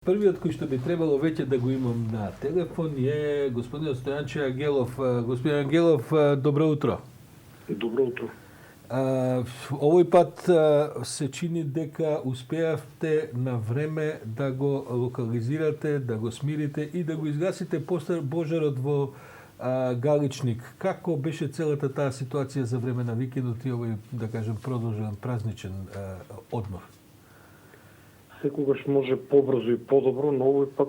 Првиот кој што би требало веќе да го имам на телефон е господин Стојанче Ангелов. Господин Ангелов, добро утро. Добро утро. Овој пат се чини дека успеавте на време да го локализирате, да го смирите и да го изгасите пожарот во Галичник. Како беше целата таа ситуација за време на викендот и овој, да кажем, продолжен празничен одмор? Секогаш може побрзо и подобро, но овој пат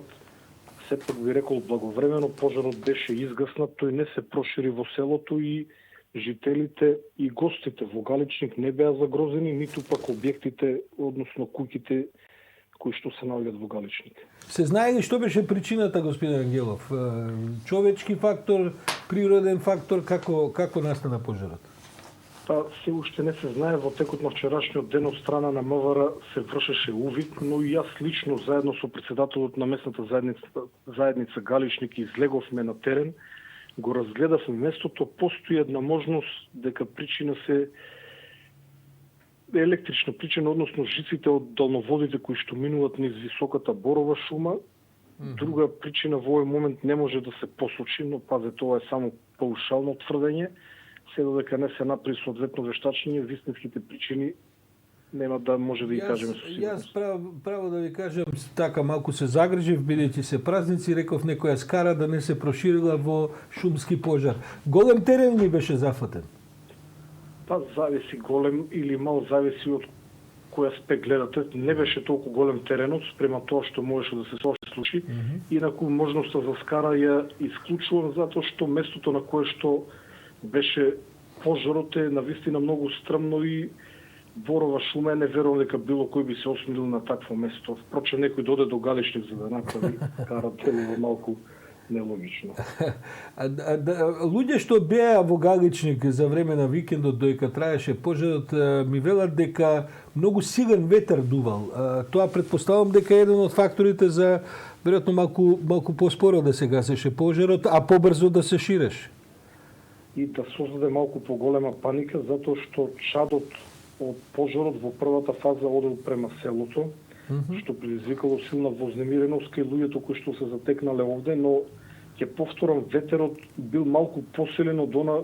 сепак би рекол благовремено пожарот беше изгаснат, тој не се прошири во селото и жителите и гостите во Галичник не беа загрозени, ниту пак објектите, односно куќите кои што се наоѓаат во Галичник. Се знае ли што беше причината, господин Ангелов? Човечки фактор, природен фактор, како настана пожарот? Се уште не се знае, во текот на вчерашниот ден од страна на МВР се вршеше увид, но и јас лично заедно со претседателот на местната заедница Галичник излеговме на терен, го разгледавме местото, постои една можност дека причина се електрична причина, односно жиците од далноводите кои што минуваат низ високата борова шума. Друга причина во овој момент не може да се посочи, но пазе, тоа е само паушално тврдење. Се додека не се направи соодветно вештачење, вистинските причини нема да може да ги кажеме со сигурност. Јас право да ви кажам, така малку се загрижив, бидејќи се празници, реков некоја скара да не се проширила во шумски пожар. Голем терен ли беше зафатен? Зависи голем или мал, зависи од кој аспект гледате. Не беше толку голем теренот спрема тоа што можеше да се случи. Инаку можноста за скара ја исклучувам затоа што местото на кое што беше пожарот е навистина многу стрмно и борова шума, не верувам дека било кој би се осмелил на такво место. Впрочем, некој доде до Галичник за да направи кара делува малку нелогично. Луѓе што беа во Галичник за време на викендот додека траеше пожарот ми велат дека многу силен ветер дувал. Тоа претпоставам дека е еден од факторите за веројатно малку поспоро да се гасеше пожарот, а побрзо да се ширеше. И да создаде малку поголема паника, затоа што чадот од пожарот во првата фаза одел према селото, што предизвикало силна вознемиреност кај луѓето кои што се затекнале овде, но ќе повторам, ветерот бил малку посилен од она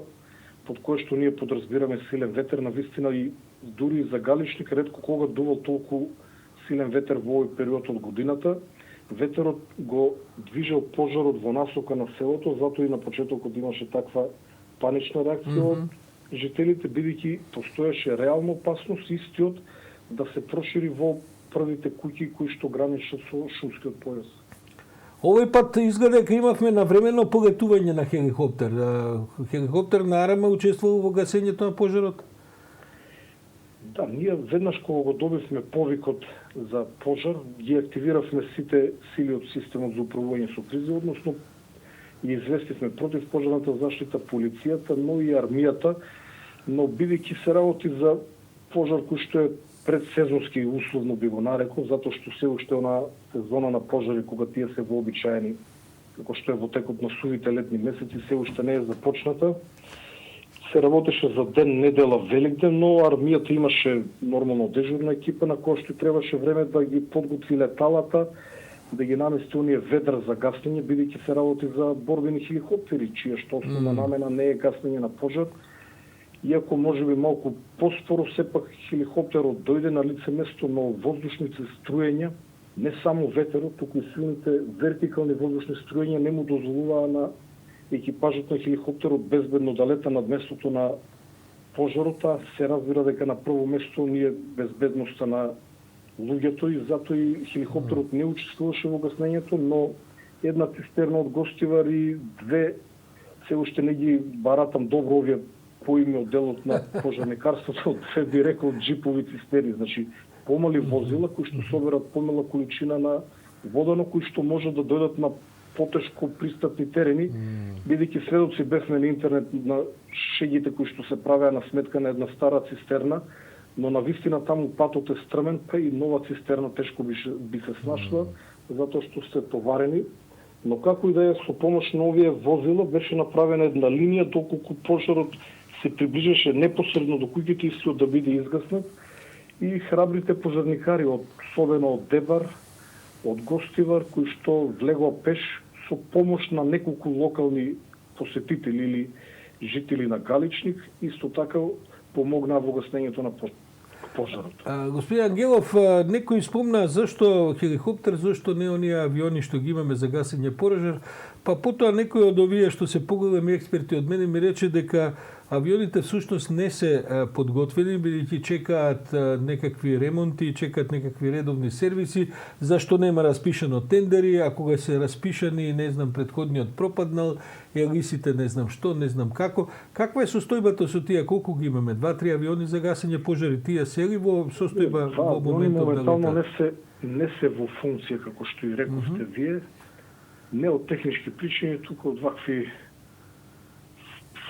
под кое што ние подразбираме силен ветер, навистина и дури за Галичник ретко кога дувал толку силен ветер во овој период од годината. Ветерот го движел пожарот во насока на селото, затоа и на почетокот имаше таква панична реакција од жителите, бидејќи постоеше реална опасност истиот да се прошири во првите куќи кои што граничат со шумскиот појас. Овој пат изгледа дека имавме навремено полетување на хеликоптер. Хеликоптер на АРМА учествувал во гасењето на пожарот? Да, ние веднаш кога го добивме повикот за пожар, ги активиравме сите сили од системот за управување со кризи, односно и известивме против пожарната заштита, полицијата, но и армијата, но бидејќи се работи за пожар кој што е предсезонски, условно би го нарекол, затоа што се уште она сезона на пожари кога тие се вообичаени, како што е во текот на сувите летни месеци, се уште не е започната. Се работеше за ден, недела, Великден, но армијата имаше нормално дежурна екипа на која што требаше време да ги подготви леталата, да ги намести оние ведра за гаснење, бидејќи се работи за борбени хеликоптери, чија што основна намена не е гаснење на пожар. Иако може би малку поспоро, сепак хеликоптерот дојде на лице место, но воздушните струења, не само ветерот, туку и силните вертикални воздушни струења не му дозволуваа на екипажот на хеликоптерот безбедно да лета над местото на пожарот. Се разбира дека на прво место ние безбедноста на луѓето и затоа и хеликоптерот не учествуваше во гаснењето, но една цистерна од Гостивар и две, се уште не ги баратам добро овие поими од делот на пожарникарството, две би рекол джипови цистерни, значи помали возила кои што соберат помала количина на вода, но кои што можат да дојдат на потешко пристапни терени, бидејќи сведоци бевме на интернет на шегите кои што се правеа на сметка на една стара цистерна, но навистина таму патот е стрмен, па и нова цистерна тешко би се снашла, затоа што се товарени. Но како и да е, со помош на овие возила беше направена една линија доколку пожарот се приближеше непосредно до куќите истиот да биде изгаснат и храбрите пожарникари, особено од Дебар, од Гостивар, кој што влегоа пеш со помош на неколку локални посетители или жители на Галичник, исто така помогнаа во гаснењето на пожарот. Господин Ангелов, некој спомна зашто хеликоптер, зашто не оние авиони што ги имаме за гасење пожар, па потоа некој од овие што се поголеми експерти од мене ми рече дека авионите всушност не се подготвени, бидејќи чекаат некакви ремонти, чекаат некакви редовни сервиси, зашто нема распишано тендери, а кога се распишани, не знам, предходниот пропаднал, елисите не знам што, не знам како. Каква е состојбата со тие, колку ги имаме? 2-3 авиони за гасење пожари, тие се ли во состојба во моментот да летат? Не се во функција, како што и рековте вие, не од технички причини, туку од вакви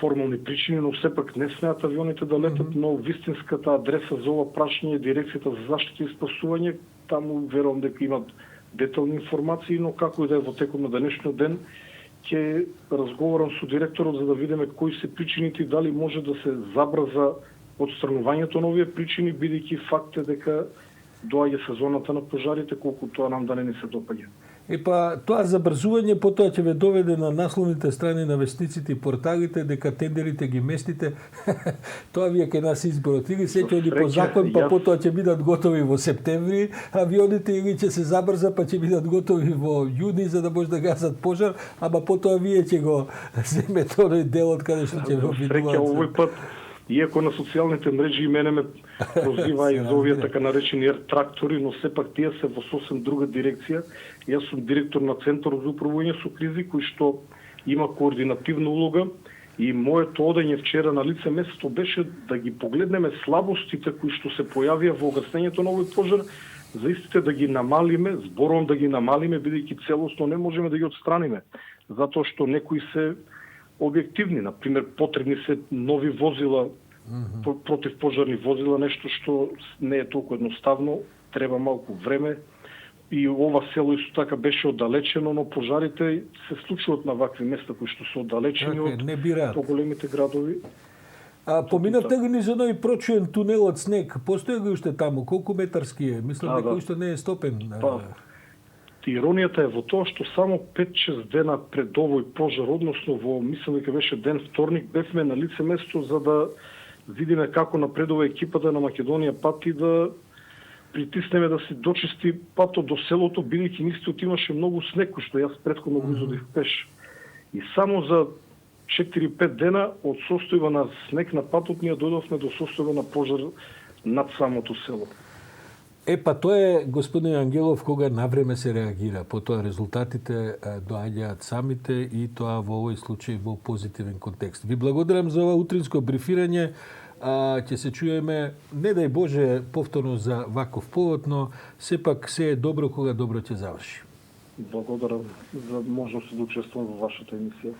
формални причини, но сепак не смеат авионите да летат, но вистинската адреса за ова прашање е Дирекцијата за заштита и спасување. Таму верувам дека имат детални информации, но како и да е во текот на денешниот ден, ќе разговарам со директорот за да видиме кои се причините и дали може да се забрза отстранувањето на овие причини, бидејќи факт е дека доаѓа сезоната на пожарите, колку тоа нам да не ни се допаѓа. Па тоа забрзување потоа ќе ве доведе на насловните страни на вестниците и порталите дека тендерите ги местите. Тоа вие ке нас изборот или се ќе оди по закон, па потоа ќе бидат готови во септември авионите, или ќе се забрза па ќе бидат готови во јуни за да може да гасат пожар, ама потоа вие ќе го земете оној делот каде што ќе го видуваат. Овој пат, иако на социјалните мрежи и мене ме прозива и за овие така наречени трактори, но сепак тие се во сосем друга дирекција. Јас сум директор на Центарот за управување со кризи, кој што има координативна улога, и моето одење вчера на лице место беше да ги погледнеме слабостите кои што се појавија во гаснењето на овој пожар, за истите да ги намалиме, зборувам да ги намалиме, бидејќи целосно не можеме да ги отстраниме, затоа што некои се објективни, например, потребни се нови возила, противпожарни возила, нешто што не е толку едноставно, треба малку време. И ова село исто така беше оддалечено, но пожарите се случуваат на вакви места кои што се оддалечени од поголемите градови. Поминавте ли низ оној прочуен тунел од снег? Постои ли уште таму? Колку метарски е? Мислам дека уште не е стопен. Иронијата е во тоа што само 5-6 дена пред овој пожар, односно во, мислам дека беше ден вторник, бевме на лице место за да видиме како напредува екипата на Македонија пат и да притиснеме да се дочисти патот до селото, бидејќи нистиот имаше многу снег, што јас претходно го изодив пеш. И само за 4-5 дена од состојба на снег на патот ние дојдовме до состојба на пожар над самото село. Па тоа е, господин Ангелов, кога навреме се реагира. Потоа резултатите доаѓаат самите и тоа во овој случај во позитивен контекст. Ви благодарам за ова утринско брифирање. Ќе се чуеме, не дај Боже, повторно за ваков повод, но сепак се е добро кога добро ќе заврши. Благодарам за можност да учествувам во вашата емисија.